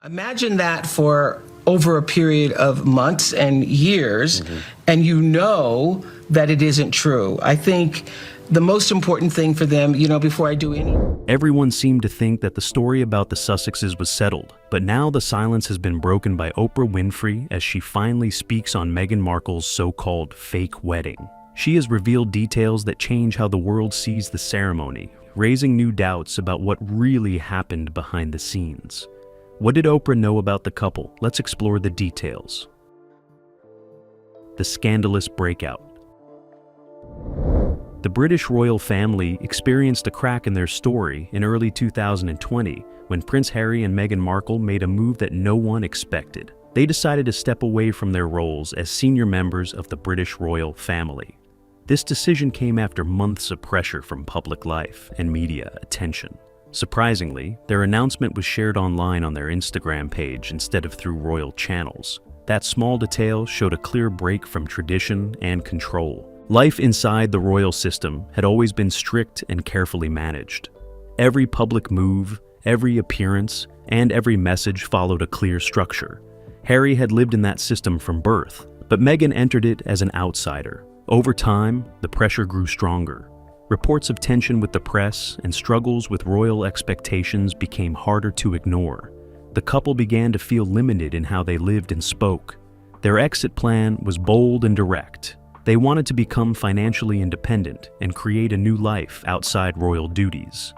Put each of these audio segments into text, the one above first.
Imagine that for over a period of months and years, and you know that it isn't true. I think the most important thing for them, before I do any... Everyone seemed to think that the story about the Sussexes was settled, but now the silence has been broken by Oprah Winfrey as she finally speaks on Meghan Markle's so-called fake wedding. She has revealed details that change how the world sees the ceremony, raising new doubts about what really happened behind the scenes. What did Oprah know about the couple? Let's explore the details. The scandalous breakout. The British royal family experienced a crack in their story in early 2020 when Prince Harry and Meghan Markle made a move that no one expected. They decided to step away from their roles as senior members of the British royal family. This decision came after months of pressure from public life and media attention. Surprisingly, their announcement was shared online on their Instagram page instead of through royal channels. That small detail showed a clear break from tradition and control. Life inside the royal system had always been strict and carefully managed. Every public move, every appearance, and every message followed a clear structure. Harry had lived in that system from birth, but Meghan entered it as an outsider. Over time, the pressure grew stronger. Reports of tension with the press and struggles with royal expectations became harder to ignore. The couple began to feel limited in how they lived and spoke. Their exit plan was bold and direct. They wanted to become financially independent and create a new life outside royal duties.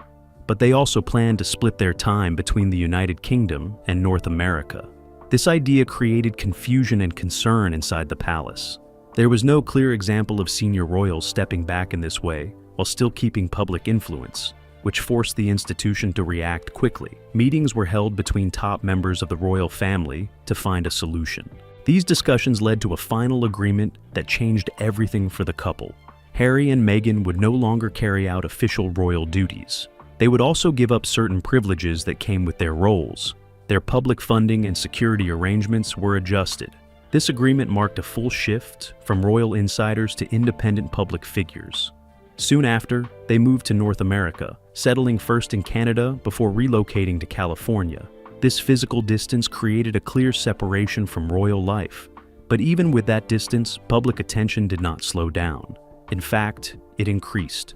But they also planned to split their time between the United Kingdom and North America. This idea created confusion and concern inside the palace. There was no clear example of senior royals stepping back in this way, while still keeping public influence, which forced the institution to react quickly. Meetings were held between top members of the royal family to find a solution. These discussions led to a final agreement that changed everything for the couple. Harry and Meghan would no longer carry out official royal duties. They would also give up certain privileges that came with their roles. Their public funding and security arrangements were adjusted. This agreement marked a full shift from royal insiders to independent public figures. Soon after, they moved to North America, settling first in Canada before relocating to California. This physical distance created a clear separation from royal life. But even with that distance, public attention did not slow down. In fact, it increased.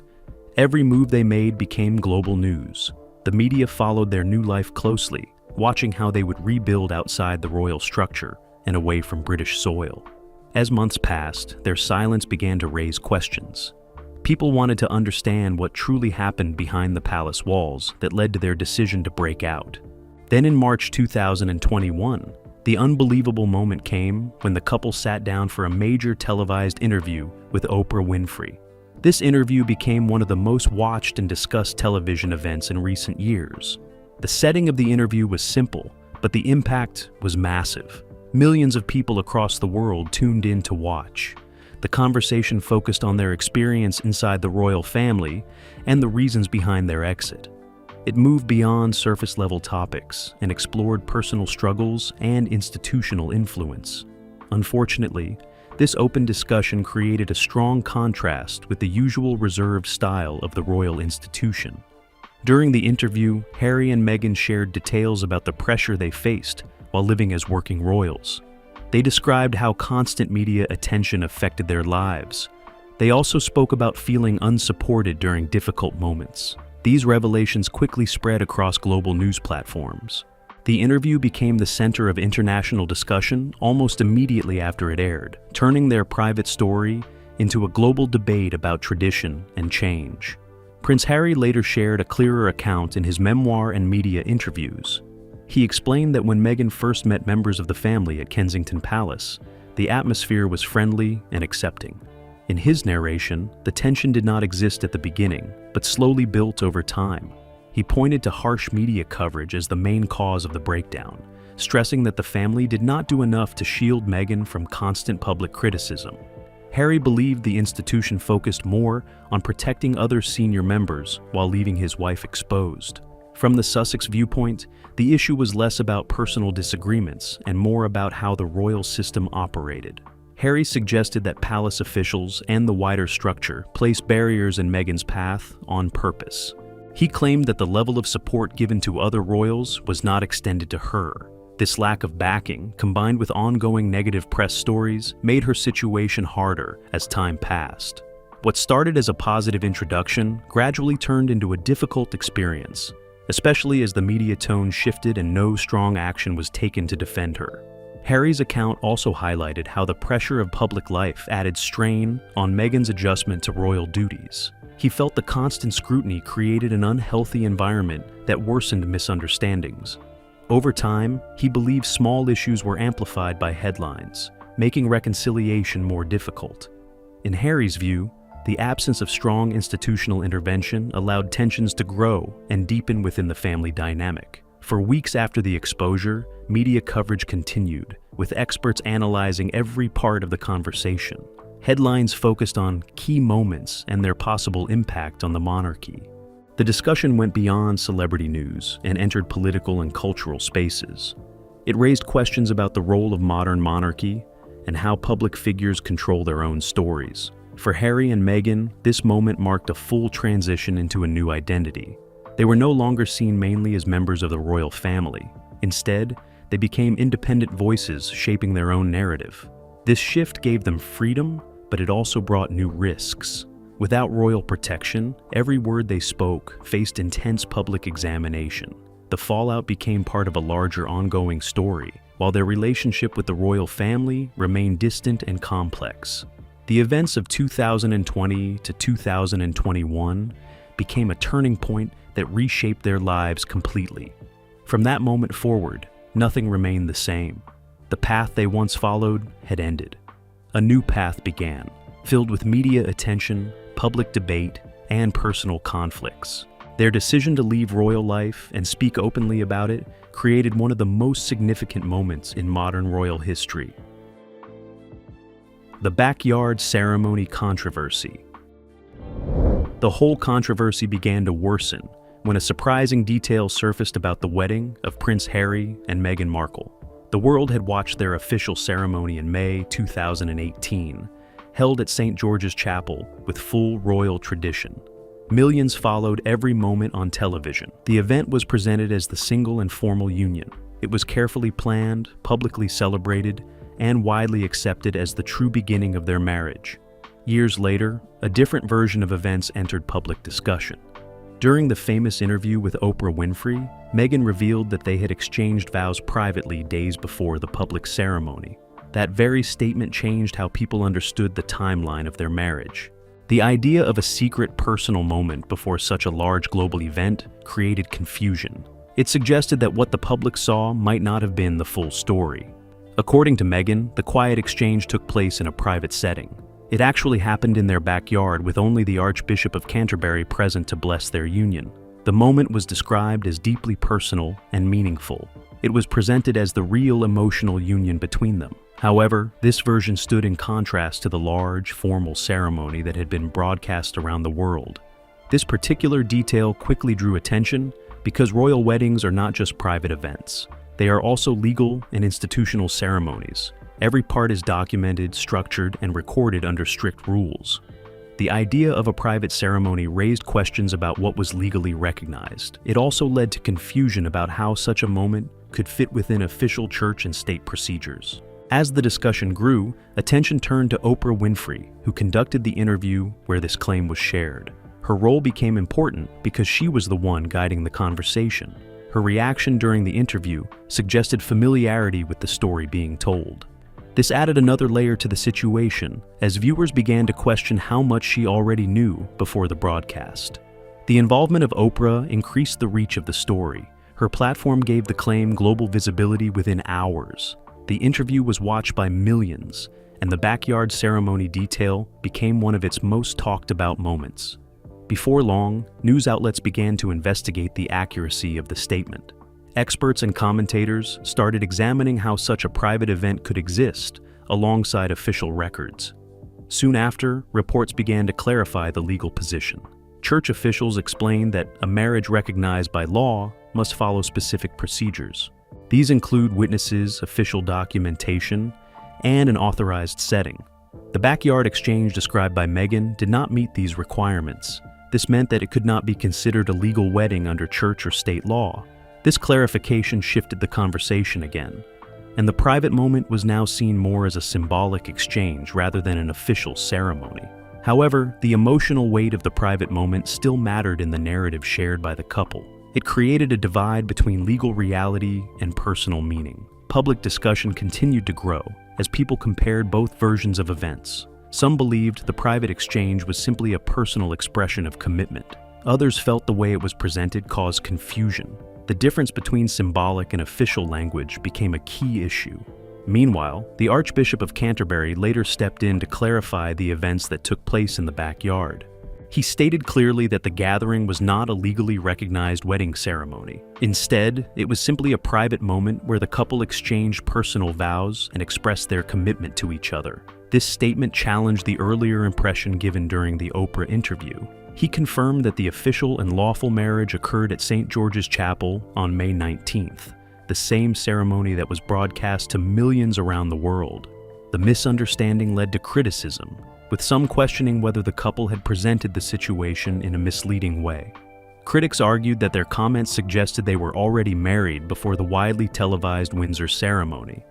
Every move they made became global news. The media followed their new life closely, watching how they would rebuild outside the royal structure and away from British soil. As months passed, their silence began to raise questions. People wanted to understand what truly happened behind the palace walls that led to their decision to break out. Then in March 2021, the unbelievable moment came when the couple sat down for a major televised interview with Oprah Winfrey. This interview became one of the most watched and discussed television events in recent years. The setting of the interview was simple, but the impact was massive. Millions of people across the world tuned in to watch. The conversation focused on their experience inside the royal family and the reasons behind their exit. It moved beyond surface-level topics and explored personal struggles and institutional influence. Unfortunately, this open discussion created a strong contrast with the usual reserved style of the royal institution. During the interview, Harry and Meghan shared details about the pressure they faced while living as working royals. They described how constant media attention affected their lives. They also spoke about feeling unsupported during difficult moments. These revelations quickly spread across global news platforms. The interview became the center of international discussion almost immediately after it aired, turning their private story into a global debate about tradition and change. Prince Harry later shared a clearer account in his memoir and media interviews. He explained that when Meghan first met members of the family at Kensington Palace, the atmosphere was friendly and accepting. In his narration, the tension did not exist at the beginning, but slowly built over time. He pointed to harsh media coverage as the main cause of the breakdown, stressing that the family did not do enough to shield Meghan from constant public criticism. Harry believed the institution focused more on protecting other senior members while leaving his wife exposed. From the Sussex viewpoint, the issue was less about personal disagreements and more about how the royal system operated. Harry suggested that palace officials and the wider structure placed barriers in Meghan's path on purpose. He claimed that the level of support given to other royals was not extended to her. This lack of backing, combined with ongoing negative press stories, made her situation harder as time passed. What started as a positive introduction gradually turned into a difficult experience, especially as the media tone shifted and no strong action was taken to defend her. Harry's account also highlighted how the pressure of public life added strain on Meghan's adjustment to royal duties. He felt the constant scrutiny created an unhealthy environment that worsened misunderstandings. Over time, he believed small issues were amplified by headlines, making reconciliation more difficult. In Harry's view, the absence of strong institutional intervention allowed tensions to grow and deepen within the family dynamic. For weeks after the exposure, media coverage continued, with experts analyzing every part of the conversation. Headlines focused on key moments and their possible impact on the monarchy. The discussion went beyond celebrity news and entered political and cultural spaces. It raised questions about the role of modern monarchy and how public figures control their own stories. For Harry and Meghan, this moment marked a full transition into a new identity. They were no longer seen mainly as members of the royal family. Instead, they became independent voices shaping their own narrative. This shift gave them freedom, but it also brought new risks. Without royal protection, every word they spoke faced intense public examination. The fallout became part of a larger ongoing story, while their relationship with the royal family remained distant and complex. The events of 2020 to 2021 became a turning point that reshaped their lives completely. From that moment forward, nothing remained the same. The path they once followed had ended. A new path began, filled with media attention, public debate, and personal conflicts. Their decision to leave royal life and speak openly about it created one of the most significant moments in modern royal history. The backyard ceremony controversy. The whole controversy began to worsen when a surprising detail surfaced about the wedding of Prince Harry and Meghan Markle. The world had watched their official ceremony in May 2018, held at St. George's Chapel with full royal tradition. Millions followed every moment on television. The event was presented as the single and formal union. It was carefully planned, publicly celebrated, and widely accepted as the true beginning of their marriage. Years later, a different version of events entered public discussion. During the famous interview with Oprah Winfrey, Meghan revealed that they had exchanged vows privately days before the public ceremony. That very statement changed how people understood the timeline of their marriage. The idea of a secret personal moment before such a large global event created confusion. It suggested that what the public saw might not have been the full story. According to Meghan, the quiet exchange took place in a private setting. It actually happened in their backyard with only the Archbishop of Canterbury present to bless their union. The moment was described as deeply personal and meaningful. It was presented as the real emotional union between them. However, this version stood in contrast to the large, formal ceremony that had been broadcast around the world. This particular detail quickly drew attention because royal weddings are not just private events. They are also legal and institutional ceremonies. Every part is documented, structured, and recorded under strict rules. The idea of a private ceremony raised questions about what was legally recognized. It also led to confusion about how such a moment could fit within official church and state procedures. As the discussion grew, attention turned to Oprah Winfrey, who conducted the interview where this claim was shared. Her role became important because she was the one guiding the conversation. Her reaction during the interview suggested familiarity with the story being told. This added another layer to the situation as viewers began to question how much she already knew before the broadcast. The involvement of Oprah increased the reach of the story. Her platform gave the claim global visibility within hours. The interview was watched by millions, and the backyard ceremony detail became one of its most talked about moments. Before long, news outlets began to investigate the accuracy of the statement. Experts and commentators started examining how such a private event could exist alongside official records. Soon after, reports began to clarify the legal position. Church officials explained that a marriage recognized by law must follow specific procedures. These include witnesses, official documentation, and an authorized setting. The backyard exchange described by Meghan did not meet these requirements. This meant that it could not be considered a legal wedding under church or state law. This clarification shifted the conversation again, and the private moment was now seen more as a symbolic exchange rather than an official ceremony. However, the emotional weight of the private moment still mattered in the narrative shared by the couple. It created a divide between legal reality and personal meaning. Public discussion continued to grow as people compared both versions of events. Some believed the private exchange was simply a personal expression of commitment. Others felt the way it was presented caused confusion. The difference between symbolic and official language became a key issue. Meanwhile, the Archbishop of Canterbury later stepped in to clarify the events that took place in the backyard. He stated clearly that the gathering was not a legally recognized wedding ceremony. Instead, it was simply a private moment where the couple exchanged personal vows and expressed their commitment to each other. This statement challenged the earlier impression given during the Oprah interview. He confirmed that the official and lawful marriage occurred at St. George's Chapel on May 19th, the same ceremony that was broadcast to millions around the world. The misunderstanding led to criticism, with some questioning whether the couple had presented the situation in a misleading way. Critics argued that their comments suggested they were already married before the widely televised Windsor ceremony.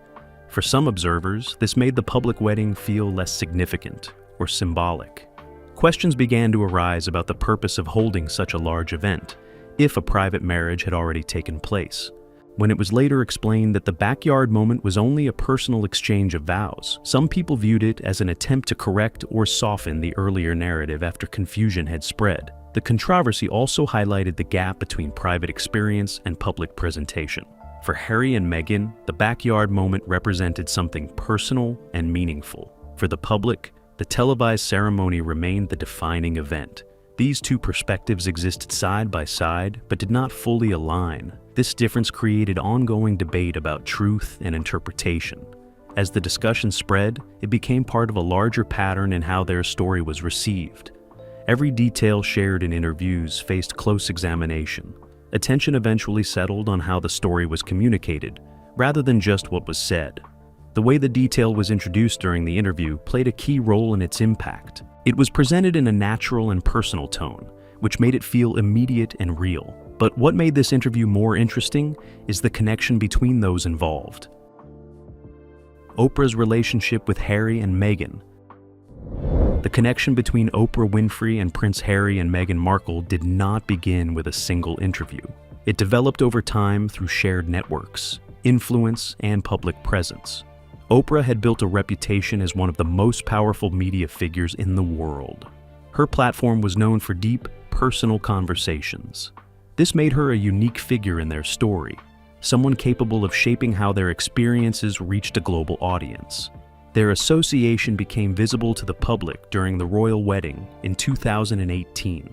For some observers, this made the public wedding feel less significant or symbolic. Questions began to arise about the purpose of holding such a large event, if a private marriage had already taken place. When it was later explained that the backyard moment was only a personal exchange of vows, some people viewed it as an attempt to correct or soften the earlier narrative after confusion had spread. The controversy also highlighted the gap between private experience and public presentation. For Harry and Meghan, the backyard moment represented something personal and meaningful. For the public, the televised ceremony remained the defining event. These two perspectives existed side by side, but did not fully align. This difference created ongoing debate about truth and interpretation. As the discussion spread, it became part of a larger pattern in how their story was received. Every detail shared in interviews faced close examination. Attention eventually settled on how the story was communicated, rather than just what was said. The way the detail was introduced during the interview played a key role in its impact. It was presented in a natural and personal tone, which made it feel immediate and real. But what made this interview more interesting is the connection between those involved. Oprah's relationship with Harry and Meghan. The connection between Oprah Winfrey and Prince Harry and Meghan Markle did not begin with a single interview. It developed over time through shared networks, influence, and public presence. Oprah had built a reputation as one of the most powerful media figures in the world. Her platform was known for deep, personal conversations. This made her a unique figure in their story, someone capable of shaping how their experiences reached a global audience. Their association became visible to the public during the royal wedding in 2018.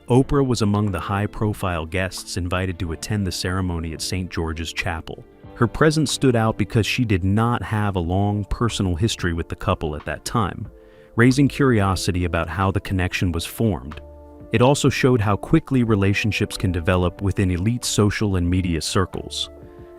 Oprah was among the high-profile guests invited to attend the ceremony at St. George's Chapel. Her presence stood out because she did not have a long personal history with the couple at that time, raising curiosity about how the connection was formed. It also showed how quickly relationships can develop within elite social and media circles.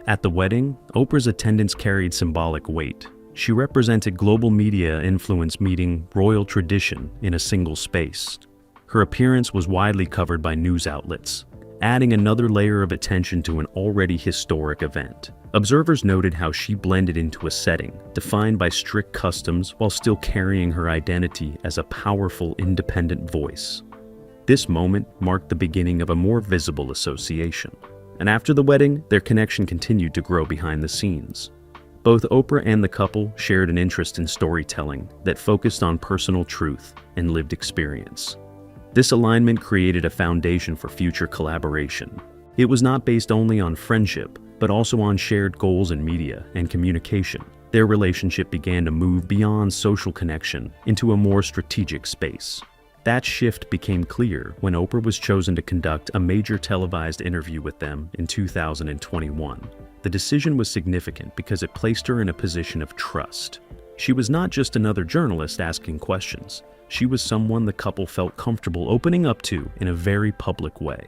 At the wedding, Oprah's attendance carried symbolic weight. She represented global media influence meeting royal tradition in a single space. Her appearance was widely covered by news outlets, adding another layer of attention to an already historic event. Observers noted how she blended into a setting defined by strict customs while still carrying her identity as a powerful, independent voice. This moment marked the beginning of a more visible association, and after the wedding, their connection continued to grow behind the scenes. Both Oprah and the couple shared an interest in storytelling that focused on personal truth and lived experience. This alignment created a foundation for future collaboration. It was not based only on friendship, but also on shared goals in media and communication. Their relationship began to move beyond social connection into a more strategic space. That shift became clear when Oprah was chosen to conduct a major televised interview with them in 2021. The decision was significant because it placed her in a position of trust. She was not just another journalist asking questions. She was someone the couple felt comfortable opening up to in a very public way.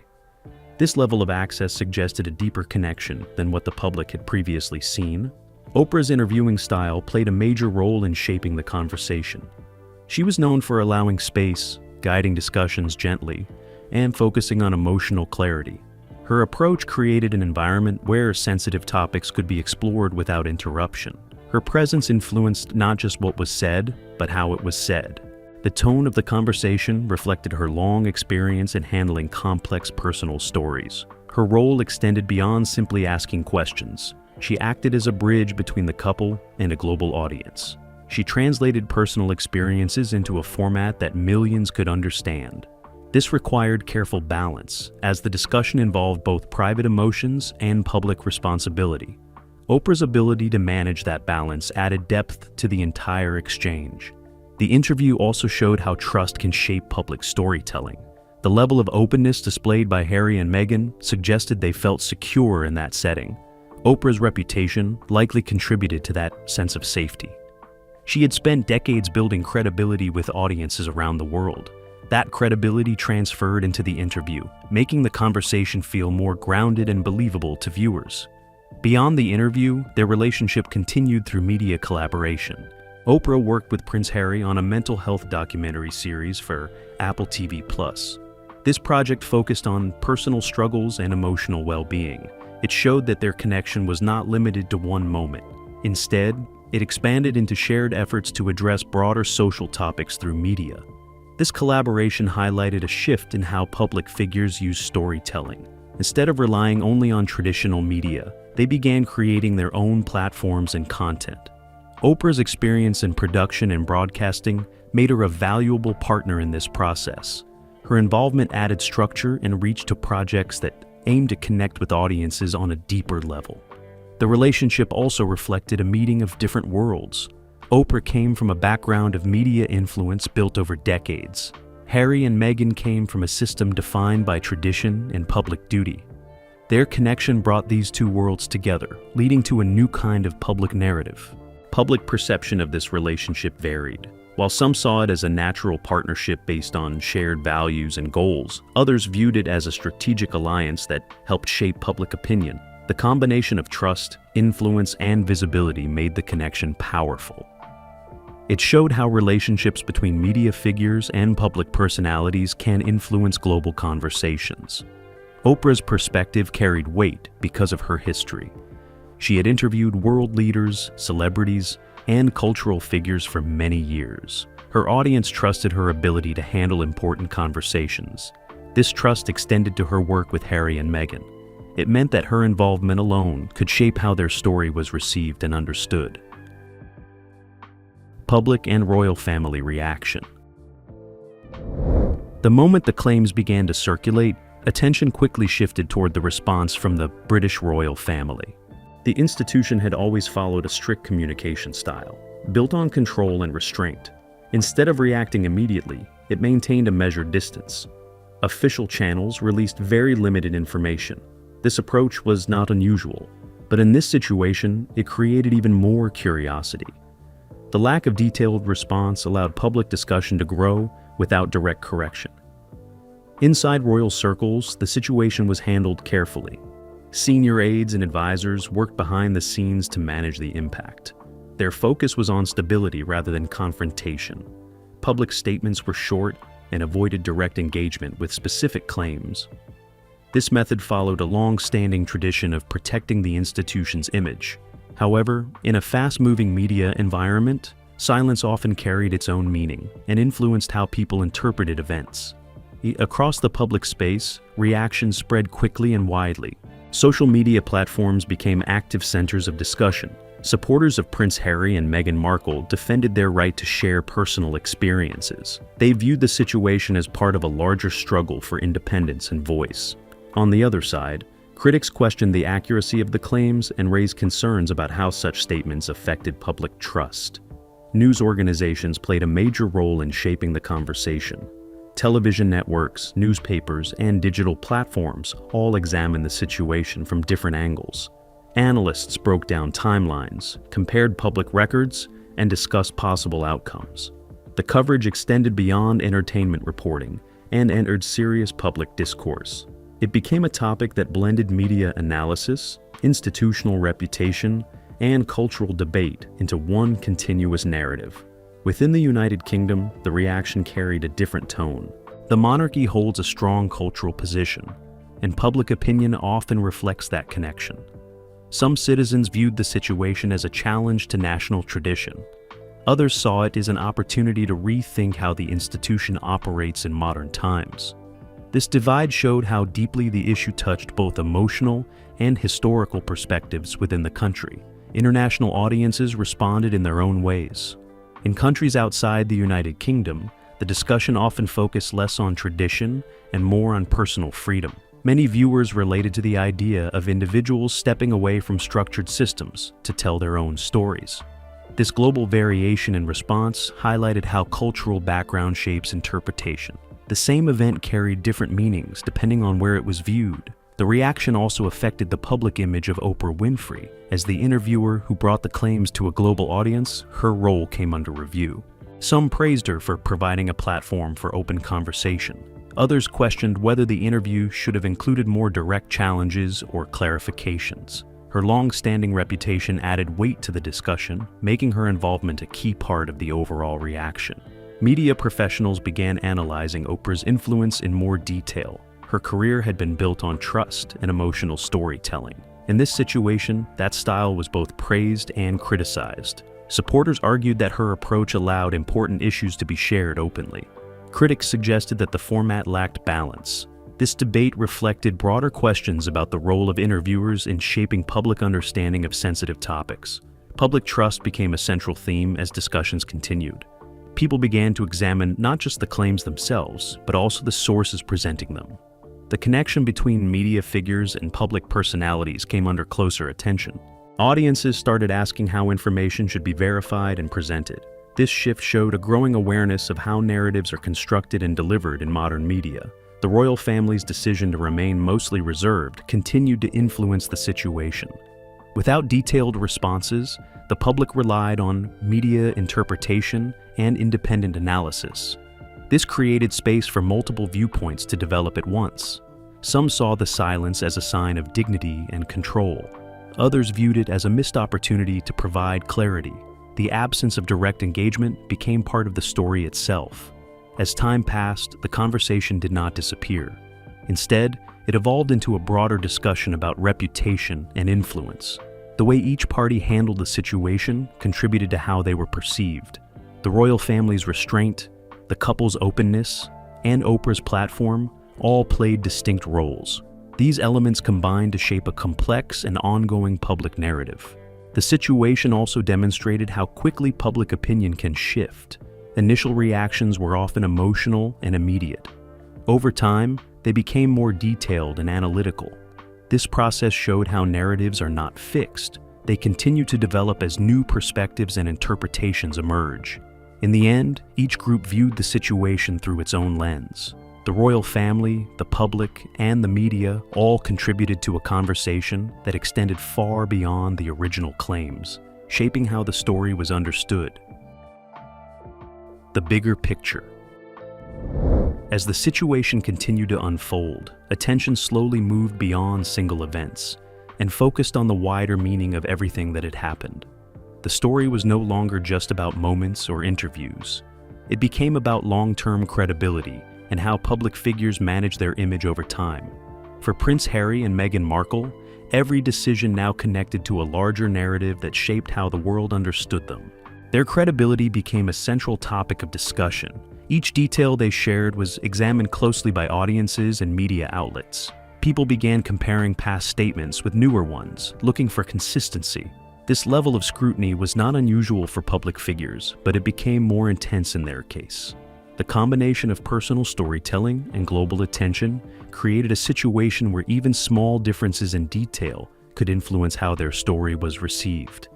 This level of access suggested a deeper connection than what the public had previously seen. Oprah's interviewing style played a major role in shaping the conversation. She was known for allowing space, guiding discussions gently, and focusing on emotional clarity. Her approach created an environment where sensitive topics could be explored without interruption. Her presence influenced not just what was said, but how it was said. The tone of the conversation reflected her long experience in handling complex personal stories. Her role extended beyond simply asking questions. She acted as a bridge between the couple and a global audience. She translated personal experiences into a format that millions could understand. This required careful balance, as the discussion involved both private emotions and public responsibility. Oprah's ability to manage that balance added depth to the entire exchange. The interview also showed how trust can shape public storytelling. The level of openness displayed by Harry and Meghan suggested they felt secure in that setting. Oprah's reputation likely contributed to that sense of safety. She had spent decades building credibility with audiences around the world. That credibility transferred into the interview, making the conversation feel more grounded and believable to viewers. Beyond the interview, their relationship continued through media collaboration. Oprah worked with Prince Harry on a mental health documentary series for Apple TV+. This project focused on personal struggles and emotional well-being. It showed that their connection was not limited to one moment. Instead, it expanded into shared efforts to address broader social topics through media. This collaboration highlighted a shift in how public figures use storytelling. Instead of relying only on traditional media, they began creating their own platforms and content. Oprah's experience in production and broadcasting made her a valuable partner in this process. Her involvement added structure and reach to projects that aimed to connect with audiences on a deeper level. The relationship also reflected a meeting of different worlds. Oprah came from a background of media influence built over decades. Harry and Meghan came from a system defined by tradition and public duty. Their connection brought these two worlds together, leading to a new kind of public narrative. Public perception of this relationship varied. While some saw it as a natural partnership based on shared values and goals, others viewed it as a strategic alliance that helped shape public opinion. The combination of trust, influence, and visibility made the connection powerful. It showed how relationships between media figures and public personalities can influence global conversations. Oprah's perspective carried weight because of her history. She had interviewed world leaders, celebrities, and cultural figures for many years. Her audience trusted her ability to handle important conversations. This trust extended to her work with Harry and Meghan. It meant that her involvement alone could shape how their story was received and understood. Public and royal family reaction. The moment the claims began to circulate, attention quickly shifted toward the response from the British royal family. The institution had always followed a strict communication style, built on control and restraint. Instead of reacting immediately, it maintained a measured distance. Official channels released very limited information. This approach was not unusual, but in this situation, it created even more curiosity. The lack of detailed response allowed public discussion to grow without direct correction. Inside royal circles, the situation was handled carefully. Senior aides and advisors worked behind the scenes to manage the impact. Their focus was on stability rather than confrontation. Public statements were short and avoided direct engagement with specific claims. This method followed a long-standing tradition of protecting the institution's image. However, in a fast-moving media environment, silence often carried its own meaning and influenced how people interpreted events. Across the public space, reactions spread quickly and widely. Social media platforms became active centers of discussion. Supporters of Prince Harry and Meghan Markle defended their right to share personal experiences. They viewed the situation as part of a larger struggle for independence and voice. On the other side, critics questioned the accuracy of the claims and raised concerns about how such statements affected public trust. News organizations played a major role in shaping the conversation. Television networks, newspapers, and digital platforms all examined the situation from different angles. Analysts broke down timelines, compared public records, and discussed possible outcomes. The coverage extended beyond entertainment reporting and entered serious public discourse. It became a topic that blended media analysis, institutional reputation, and cultural debate into one continuous narrative. Within the United Kingdom, the reaction carried a different tone. The monarchy holds a strong cultural position. and public opinion often reflects that connection. Some citizens viewed the situation as a challenge to national tradition. Others saw it as an opportunity to rethink how the institution operates in modern times. This divide showed how deeply the issue touched both emotional and historical perspectives within the country. International audiences responded in their own ways. In countries outside the United Kingdom, the discussion often focused less on tradition and more on personal freedom. Many viewers related to the idea of individuals stepping away from structured systems to tell their own stories. This global variation in response highlighted how cultural background shapes interpretation. The same event carried different meanings depending on where it was viewed. The reaction also affected the public image of Oprah Winfrey. As the interviewer who brought the claims to a global audience, her role came under review. Some praised her for providing a platform for open conversation. Others questioned whether the interview should have included more direct challenges or clarifications. Her long-standing reputation added weight to the discussion, making her involvement a key part of the overall reaction. Media professionals began analyzing Oprah's influence in more detail. Her career had been built on trust and emotional storytelling. In this situation, that style was both praised and criticized. Supporters argued that her approach allowed important issues to be shared openly. Critics suggested that the format lacked balance. This debate reflected broader questions about the role of interviewers in shaping public understanding of sensitive topics. Public trust became a central theme as discussions continued. People began to examine not just the claims themselves, but also the sources presenting them. The connection between media figures and public personalities came under closer attention. Audiences started asking how information should be verified and presented. This shift showed a growing awareness of how narratives are constructed and delivered in modern media. The royal family's decision to remain mostly reserved continued to influence the situation. Without detailed responses, the public relied on media interpretation and independent analysis. This created space for multiple viewpoints to develop at once. Some saw the silence as a sign of dignity and control. Others viewed it as a missed opportunity to provide clarity. The absence of direct engagement became part of the story itself. As time passed, the conversation did not disappear. Instead, it evolved into a broader discussion about reputation and influence. The way each party handled the situation contributed to how they were perceived. The royal family's restraint, the couple's openness, and Oprah's platform all played distinct roles. These elements combined to shape a complex and ongoing public narrative. The situation also demonstrated how quickly public opinion can shift. Initial reactions were often emotional and immediate. Over time, they became more detailed and analytical. This process showed how narratives are not fixed. They continue to develop as new perspectives and interpretations emerge. In the end, each group viewed the situation through its own lens. The royal family, the public, and the media all contributed to a conversation that extended far beyond the original claims, shaping how the story was understood. The bigger picture. As the situation continued to unfold, attention slowly moved beyond single events and focused on the wider meaning of everything that had happened. The story was no longer just about moments or interviews. It became about long-term credibility and how public figures manage their image over time. For Prince Harry and Meghan Markle, every decision now connected to a larger narrative that shaped how the world understood them. Their credibility became a central topic of discussion. Each detail they shared was examined closely by audiences and media outlets. People began comparing past statements with newer ones, looking for consistency. This level of scrutiny was not unusual for public figures, but it became more intense in their case. The combination of personal storytelling and global attention created a situation where even small differences in detail could influence how their story was received.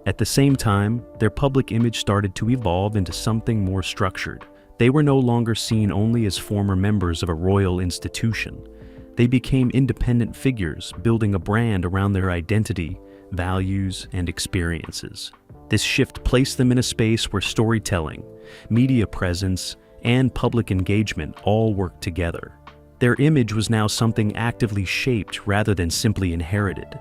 At the same time, their public image started to evolve into something more structured. They were no longer seen only as former members of a royal institution. They became independent figures, building a brand around their identity, values, and experiences. This shift placed them in a space where storytelling, media presence, and public engagement all worked together. Their image was now something actively shaped rather than simply inherited.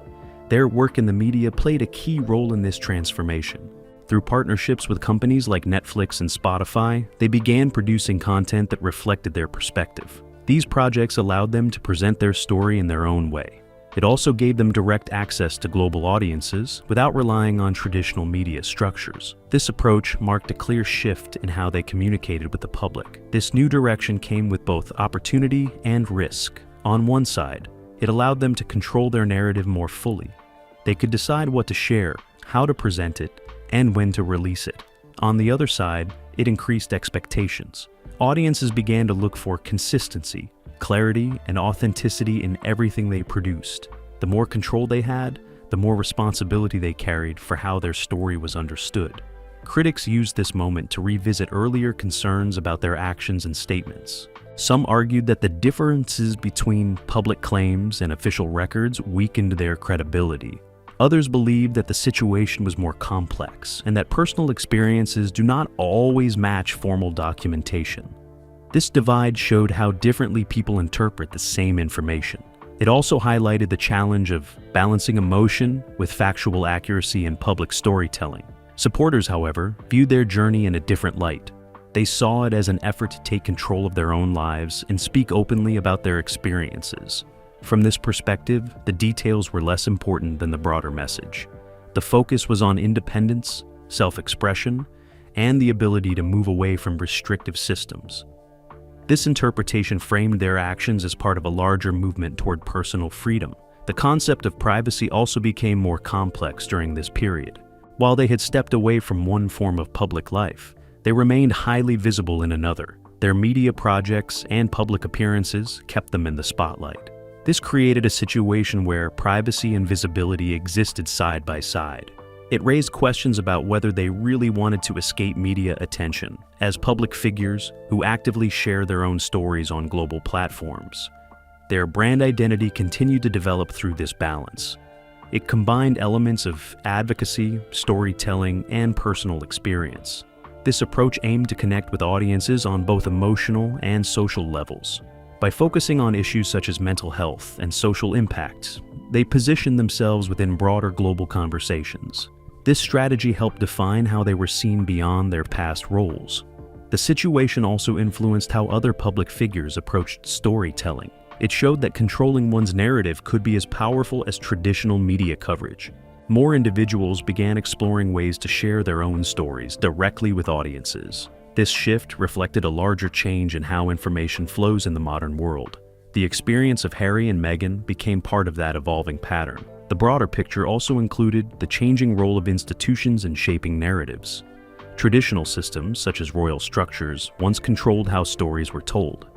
Their work in the media played a key role in this transformation. Through partnerships with companies like Netflix and Spotify, they began producing content that reflected their perspective. These projects allowed them to present their story in their own way. It also gave them direct access to global audiences without relying on traditional media structures. This approach marked a clear shift in how they communicated with the public. This new direction came with both opportunity and risk. On one side, it allowed them to control their narrative more fully. They could decide what to share, how to present it, and when to release it. On the other side, it increased expectations. Audiences began to look for consistency, clarity, and authenticity in everything they produced. The more control they had, the more responsibility they carried for how their story was understood. Critics used this moment to revisit earlier concerns about their actions and statements. Some argued that the differences between public claims and official records weakened their credibility. Others believed that the situation was more complex and that personal experiences do not always match formal documentation. This divide showed how differently people interpret the same information. It also highlighted the challenge of balancing emotion with factual accuracy in public storytelling. Supporters, however, viewed their journey in a different light. They saw it as an effort to take control of their own lives and speak openly about their experiences. From this perspective, the details were less important than the broader message. The focus was on independence, self-expression, and the ability to move away from restrictive systems. This interpretation framed their actions as part of a larger movement toward personal freedom. The concept of privacy also became more complex during this period. While they had stepped away from one form of public life, they remained highly visible in another. Their media projects and public appearances kept them in the spotlight. This created a situation where privacy and visibility existed side by side. It raised questions about whether they really wanted to escape media attention as public figures who actively share their own stories on global platforms. Their brand identity continued to develop through this balance. It combined elements of advocacy, storytelling, and personal experience. This approach aimed to connect with audiences on both emotional and social levels. By focusing on issues such as mental health and social impact, they positioned themselves within broader global conversations. This strategy helped define how they were seen beyond their past roles. The situation also influenced how other public figures approached storytelling. It showed that controlling one's narrative could be as powerful as traditional media coverage. More individuals began exploring ways to share their own stories directly with audiences. This shift reflected a larger change in how information flows in the modern world. The experience of Harry and Meghan became part of that evolving pattern. The broader picture also included the changing role of institutions in shaping narratives. Traditional systems, such as royal structures, once controlled how stories were told.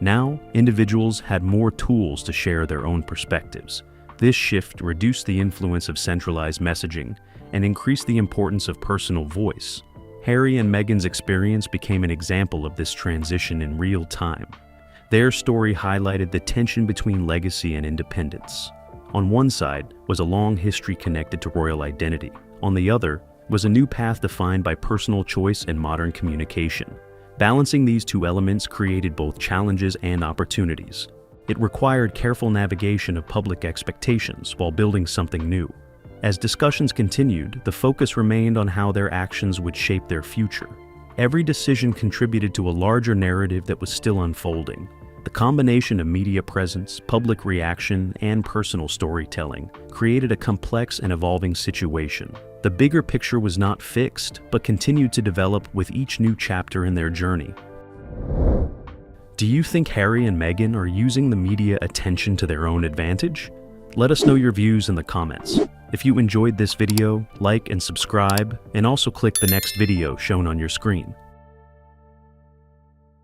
Now, individuals had more tools to share their own perspectives. This shift reduced the influence of centralized messaging and increased the importance of personal voice. Harry and Meghan's experience became an example of this transition in real time. Their story highlighted the tension between legacy and independence. On one side was a long history connected to royal identity. On the other was a new path defined by personal choice and modern communication. Balancing these two elements created both challenges and opportunities. It required careful navigation of public expectations while building something new. As discussions continued, the focus remained on how their actions would shape their future. Every decision contributed to a larger narrative that was still unfolding. The combination of media presence, public reaction, and personal storytelling created a complex and evolving situation. The bigger picture was not fixed, but continued to develop with each new chapter in their journey. Do you think Harry and Meghan are using the media attention to their own advantage? Let us know your views in the comments. If you enjoyed this video, like and subscribe, and also click the next video shown on your screen.